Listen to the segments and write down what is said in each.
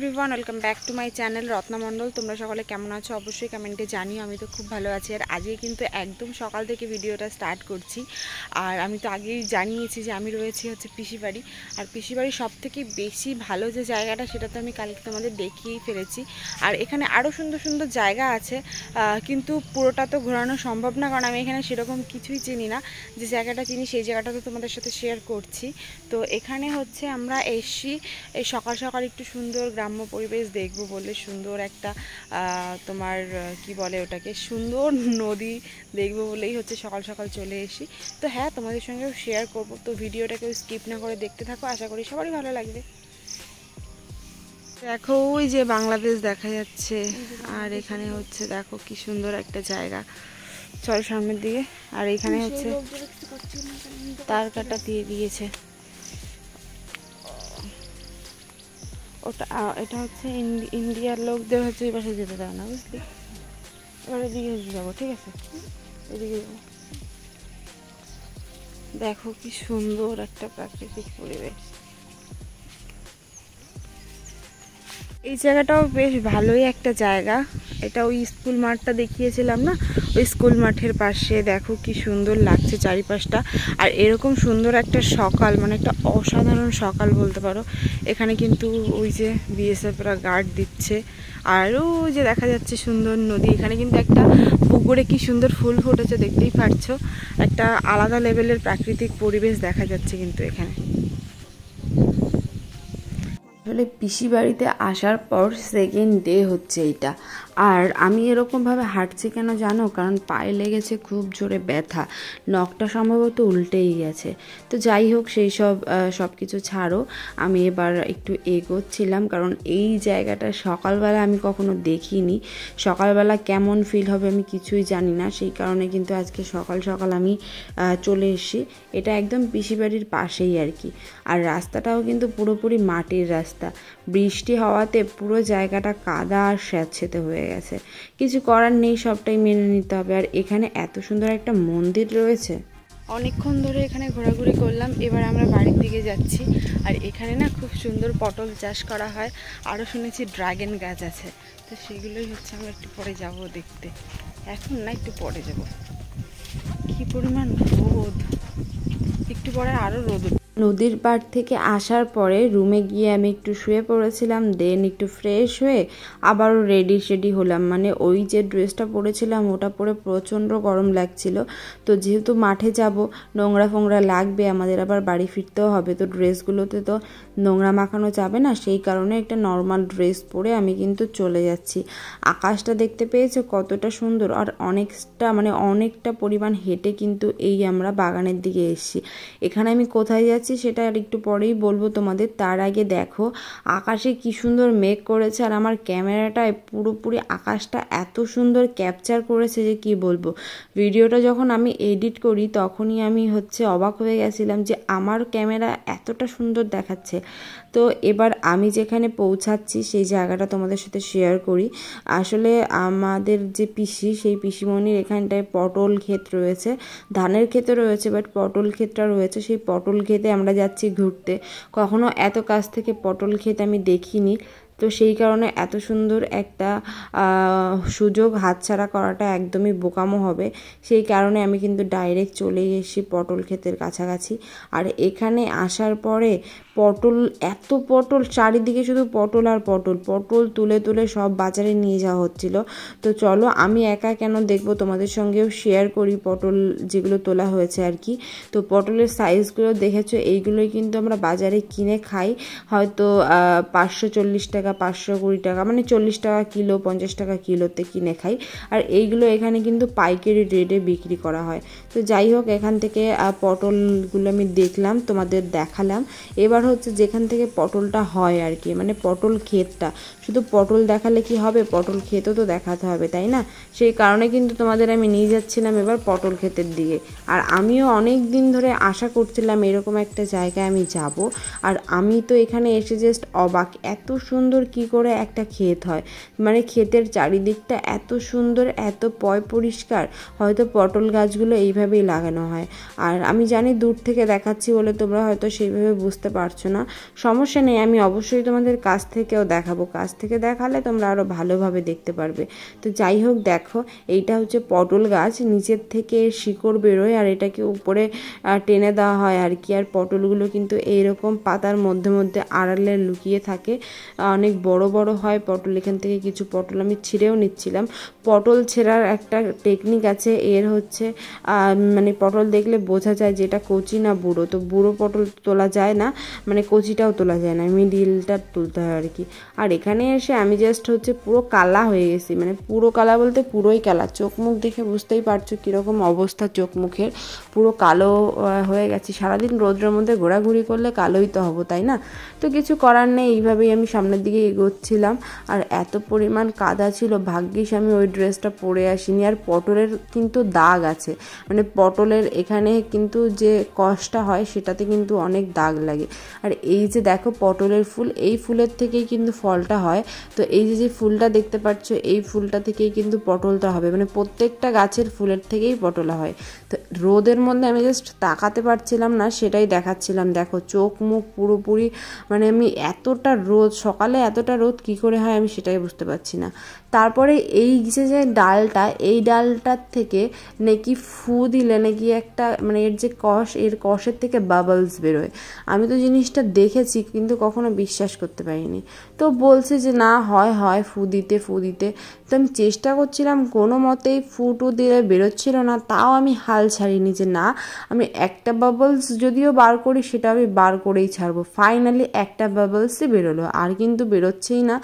Everyone, welcome back to my channel Ratna Mondal. তোমরা সকলে কেমন আছো অবশ্যই কমেন্টে জানিও। আমি তো খুব ভালো আছি। আর আজকে কিন্তু একদম সকাল থেকে ভিডিওটা স্টার্ট করছি। আর আমি তো আগেই জানিয়েছি যে আমি রয়েছি হচ্ছে পিসিবাড়ি। আর পিসিবাড়ির সব থেকে বেশি ভালো যে জায়গাটা সেটা তো আমি কালকে তোমাদের দেখিয়েই ফেলেছি। আর এখানে আরও সুন্দর সুন্দর জায়গা আছে, কিন্তু পুরোটা তো ঘোরানো সম্ভব না, কারণ আমি এখানে সেরকম কিছুই চিনি না। যে জায়গাটা চিনি সেই জায়গাটা তো তোমাদের সাথে শেয়ার করছি। তো এখানে হচ্ছে আমরা এসছি এই সকাল সকাল একটু সুন্দর গ্রাম্য পরিবেশ দেখব বলে, সুন্দর একটা তোমার কি বলে ওটাকে, সুন্দর নদী দেখব বলেই হচ্ছে সকাল সকাল চলে এসি। তো হ্যাঁ, তোমাদের সঙ্গেও শেয়ার করব। তো ভিডিওটাকেও স্কিপ না করে দেখতে থাকো, আশা করি সবারই ভালো লাগবে। দেখো ওই যে বাংলাদেশ দেখা যাচ্ছে, আর এখানে হচ্ছে দেখো কি সুন্দর একটা জায়গা। চল সামনের দিকে। আর এখানে হচ্ছে তার কাটা দিয়ে দিয়েছে। ওটা এটা হচ্ছে ইন্ডিয়ার লোকদের হচ্ছে এই পাশে যেতে দেয় না, বুঝলি? এবার এদিকে যাবো, ঠিক আছে? এদিকে যাবো। দেখো কি সুন্দর একটা প্রাকৃতিক পরিবেশ। এই জায়গাটাও বেশ ভালোই একটা জায়গা। এটা ওই স্কুল মাঠটা দেখিয়েছিলাম না, ওই স্কুল মাঠের পাশে দেখো কি সুন্দর লাগছে চারিপাশটা। আর এরকম সুন্দর একটা সকাল, মানে একটা অসাধারণ সকাল বলতে পারো। এখানে কিন্তু ওই যে বিএসএফরা গার্ড দিচ্ছে। আর ওই যে দেখা যাচ্ছে সুন্দর নদী। এখানে কিন্তু একটা পুকুরে কি সুন্দর ফুল ফুটেছে, দেখতেই পারছো। একটা আলাদা লেভেলের প্রাকৃতিক পরিবেশ দেখা যাচ্ছে কিন্তু এখানে। আসলে পিসি বাড়িতে আসার পর সেকেন্ড ডে হচ্ছে এইটা। আর আমি এরকমভাবে হাঁটছি কেন জানো? কারণ পায়ে লেগেছে খুব জোরে ব্যথা, নখটা সম্ভবত উল্টেই গেছে। তো যাই হোক, সেই সব কিছু ছাড়ো, আমি এবার একটু এগোচ্ছিলাম, কারণ এই জায়গাটা সকালবেলা আমি কখনো দেখিনি। সকালবেলা কেমন ফিল হবে আমি কিছুই জানি না, সেই কারণে কিন্তু আজকে সকাল সকাল আমি চলে এসেছি। এটা একদম পিসি বাড়ির পাশেই আর কি। আর রাস্তাটাও কিন্তু পুরোপুরি মাটির রাস্তা। বৃষ্টি হওয়াতে পুরো জায়গাটা কাদা আর স্যাঁতসেঁতে হয়ে গেছে। কিছু করার নেই, সবটাই মেনে নিতে হবে। আর এখানে এত সুন্দর একটা মন্দির রয়েছে। অনেকক্ষণ ধরে এখানে ঘোরাঘুরি করলাম, এবার আমরা বাড়ির দিকে যাচ্ছি। আর এখানে না খুব সুন্দর পটল চাষ করা হয়, আরও শুনেছি ড্রাগন গাছ আছে। তো সেগুলোই হচ্ছে আমরা একটু পরে যাব দেখতে। এখন না, একটু পরে যাব। কি পরিমাণ রোদ, একটু পরে আরও রোদ। নদীর পাড় থেকে আসার পরে রুমে গিয়ে আমি একটু শুয়ে পড়েছিলাম। দেন একটু ফ্রেশ হয়ে আবারও রেডি হলাম। মানে ওই যে ড্রেসটা পরেছিলাম ওটা পরে প্রচণ্ড গরম লাগছিল। তো যেহেতু মাঠে যাব, নোংরা ফোংরা লাগবে, আমাদের আবার বাড়ি ফিরতেও হবে, তো ড্রেসগুলোতে তো নোংরা মাখানো যাবে না। সেই কারণে একটা নর্মাল ড্রেস পরে আমি কিন্তু চলে যাচ্ছি। আকাশটা দেখতে পেয়েছো কতটা সুন্দর। আর অনেকটা পরিমাণ হেঁটে কিন্তু এই আমরা বাগানের দিকে এসেছি। এখানে আমি কোথায় যাচ্ছি সেটা আর একটু পরেই বলবো তোমাদের। তার আগে দেখো আকাশে কি সুন্দর মেঘ করেছে, আর আমার ক্যামেরাটায় পুরোপুরি আকাশটা এত সুন্দর ক্যাপচার করেছে যে কি বলবো। ভিডিওটা যখন আমি এডিট করি তখনই আমি অবাক হয়ে গেছিলাম যে আমার ক্যামেরা এতটা সুন্দর দেখাচ্ছে। তো এবার আমি যেখানে পৌঁছাচ্ছি সেই জায়গাটা তোমাদের সাথে শেয়ার করি। আসলে আমাদের যে পিসি, সেই পিসিমণির এখানটায় পটল ক্ষেত রয়েছে, ধানের ক্ষেতও রয়েছে, বাট পটল ক্ষেতটা রয়েছে। সেই পটল ক্ষেতে আমরা যাচ্ছি ঘুরতে। কখনো এত কাছ থেকে পটল ক্ষেত আমি দেখিনি। তো সেই কারণে এত সুন্দর একটা সুযোগ হাতছাড়া করাটা একদমই বোকামো হবে। সেই কারণে আমি কিন্তু ডাইরেক্ট চলে এসেছি পটল ক্ষেতের কাছাকাছি। আর এখানে আসার পরে এত পটল, চারিদিকে শুধু পটল আর পটল। পটল তুলে তুলে সব বাজারে নিয়ে যাওয়া হচ্ছিল। তো চলো, আমি একা কেন দেখবো, তোমাদের সঙ্গেও শেয়ার করি পটল যেগুলো তোলা হয়েছে আর কি। তো পটলের সাইজগুলো দেখেছো, এইগুলোই কিন্তু আমরা বাজারে কিনে খাই, হয়তো 540 টাকা, 520 টাকা, মানে 40 টাকা কিলো, 50 টাকা কিলোতে কিনে খাই। আর এইগুলো এখানে কিন্তু পাইকারি রেটে বিক্রি করা হয়। তো যাই হোক, এখান থেকে পটলগুলো আমি দেখলাম, তোমাদের দেখালাম। এবার যেখান থেকে পটলটা হয় আর কি, মানে পটল ক্ষেতটা। শুধু পটল দেখালে কি হবে, পটল ক্ষেতও তো দেখাতে হবে, তাই না? সেই কারণে কিন্তু তোমাদের আমি নিয়ে যাচ্ছিলাম এবার পটল ক্ষেতের দিকে। আর আমিও অনেক দিন ধরে আশা করছিলাম এরকম একটা জায়গায় আমি যাব। আর আমি তো এখানে এসে জাস্ট অবাক, এত সুন্দর সুন্দর কি করে একটা ক্ষেত হয়, মানে ক্ষেতের চারিদিকটা এত সুন্দর, এত পরিষ্কার। হয়তো পটল গাছগুলো এইভাবেই লাগানো হয়। আর আমি জানি দূর থেকে দেখাচ্ছি বলে তোমরা হয়তো সেইভাবে বুঝতে পারছো না, সমস্যা নেই, আমি অবশ্যই তোমাদের কাছ থেকেও দেখাবো, কাছ থেকে দেখালে তোমরা আরও ভালোভাবে দেখতে পারবে। তো যাই হোক, দেখো এইটা হচ্ছে পটল গাছ, নিচের থেকে শিকড় বেরোয় আর এটাকে উপরে টেনে দেওয়া হয় আর কি। আর পটলগুলো কিন্তু এইরকম পাতার মধ্যে মধ্যে আড়ালে লুকিয়ে থাকে, অনেক বড় বড় হয় পটল। এখান থেকে কিছু পটল আমি ছিঁড়েও নিচ্ছিলাম। পটল ছেঁড়ার একটা টেকনিক আছে, এর হচ্ছে মানে পটল দেখলে বোঝা যায় যেটা কচি না বুড়ো। তো বুড়ো পটল তোলা যায় না, মানে কচিটাও তোলা যায় না, মিডিলটা তুলতে হয় আর কি। আর এখানে এসে আমি জাস্ট হচ্ছে পুরো কালা হয়ে গেছি, মানে পুরো কালা বলতে পুরোই কালা। চোখ মুখ দেখে বুঝতেই পারছো কীরকম অবস্থা চোখ মুখের, পুরো কালো হয়ে গেছি। সারাদিন রোদ্রের মধ্যে ঘোরাঘুরি করলে কালোই তো হবো, তাই না? তো কিছু করার নেই, এইভাবেই আমি সামনের দিকে এগোচ্ছিলাম। আর এত পরিমাণ কাদা ছিল, ভাগ্যিস আমি ওই ড্রেসটা পরে আসিনি। আর পটলের কিন্তু দাগ আছে, মানে পটলের এখানে কিন্তু যে কষটা হয় সেটাতে কিন্তু অনেক দাগ লাগে। আর এই যে দেখো পটলের ফুল, এই ফুলের থেকেই কিন্তু ফলটা হয়। তো এই যে ফুলটা দেখতে পাচ্ছ, এই ফুলটা থেকেই কিন্তু পটলটা হবে, মানে প্রত্যেকটা গাছের ফুলের থেকেই পটল হয়। তো রোদের মধ্যে আমি জাস্ট তাকাতে পারছিলাম না, সেটাই দেখাচ্ছিলাম। দেখো চোখ মুখ পুরোপুরি, মানে আমি এতটা রোদ, সকালে এতটা রোদ কি করে হয় আমি সেটাই বুঝতে পারছি না। তারপরে এই যে ডালটা, এই ডালটার থেকে নাকি ফু দিলে নাকি একটা, মানে এর যে কষ, এর কষের থেকে বাবলস বেরোয়। আমি তো জিনিসটা দেখেছি কিন্তু কখনো বিশ্বাস করতে পারিনি। তো বলছে যে না হয় ফু দিতে। তো আমি চেষ্টা করছিলাম, কোনো মতেই ফুটু দিলে বেরোচ্ছিল না, তাও আমি হাল ছাড়িনি যে না, আমি একটা বাবলস যদিও বার করি সেটা আমি বার করেই ছাড়বো। ফাইনালি একটা বাবলসই বেরোলো, আর কিন্তু বেরোচ্ছেই না।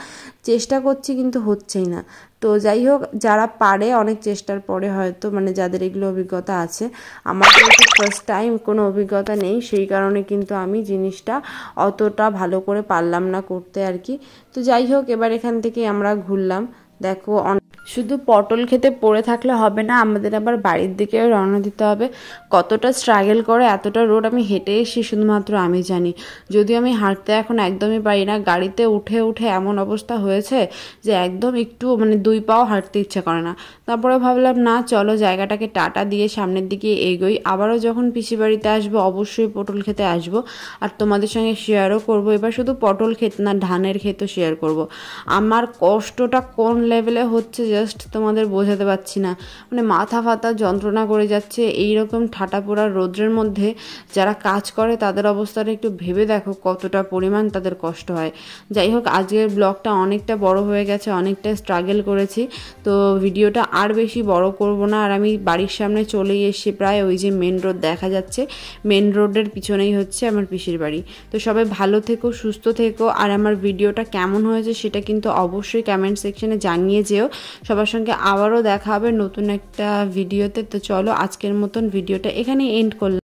চেষ্টা করছি কিন্তু হচ্ছেই না। তো যাই হোক, যারা পারে অনেক চেষ্টার পরে হয়তো, মানে যাদের এগুলো অভিজ্ঞতা আছে, আমার তো ফার্স্ট টাইম, কোনো অভিজ্ঞতা নেই, সেই কারণে কিন্তু আমি জিনিসটা অতটা ভালো করে পারলাম না করতে আর কি। তো যাই হোক, এবার এখান থেকে আমরা ঘুরলাম। দেখো শুধু পটল খেতে পড়ে থাকলে হবে না, আমাদের আবার বাড়ির দিকেও রওনা দিতে হবে। কতটা স্ট্রাগল করে এতটা রোড আমি হেঁটে এসেছি শুধুমাত্র আমি জানি। যদিও আমি হাঁটতে এখন একদমই পারি না, গাড়িতে উঠে উঠে এমন অবস্থা হয়েছে যে একদম একটু, মানে 2 পাও হাঁটতে ইচ্ছা করে না। তারপরে ভাবলাম না, চলো জায়গাটাকে টাটা দিয়ে সামনের দিকে এগোই। আবারও যখন পিসি বাড়িতে আসবো অবশ্যই পটল খেতে আসবো, আর তোমাদের সঙ্গে শেয়ারও করবো। এবার শুধু পটল খেত না, ধানের ক্ষেতও শেয়ার করব। আমার কষ্টটা কোন লেভেলে হচ্ছে জাস্ট তোমাদের বোঝাতে পারছি না, মানে মাথা ফাতা যন্ত্রণা করে যাচ্ছে। এইরকম ঠাটা পোড়া রৌদ্রের মধ্যে যারা কাজ করে তাদের অবস্থাটা একটু ভেবে দেখো কতটা পরিমাণ তাদের কষ্ট হয়। যাই হোক, আজকের ব্লগটা অনেকটা বড় হয়ে গেছে, অনেকটা স্ট্রাগল করেছি, তো ভিডিওটা আর বেশি বড় করব না। আর আমি বাড়ির সামনে চলেই এসেছি প্রায়, ওই যে মেন রোড দেখা যাচ্ছে, মেন রোডের পিছনেই হচ্ছে আমার পিসির বাড়ি। তো সবাই ভালো থেকো, সুস্থ থেকো, আর আমার ভিডিওটা কেমন হয়েছে সেটা কিন্তু অবশ্যই কমেন্ট সেকশনে জানিয়ে যেও। সবার সঙ্গে আবারও দেখা হবে নতুন একটা ভিডিওতে। তো চলো আজকের মতন ভিডিওটা এখানেই এন্ড করলাম।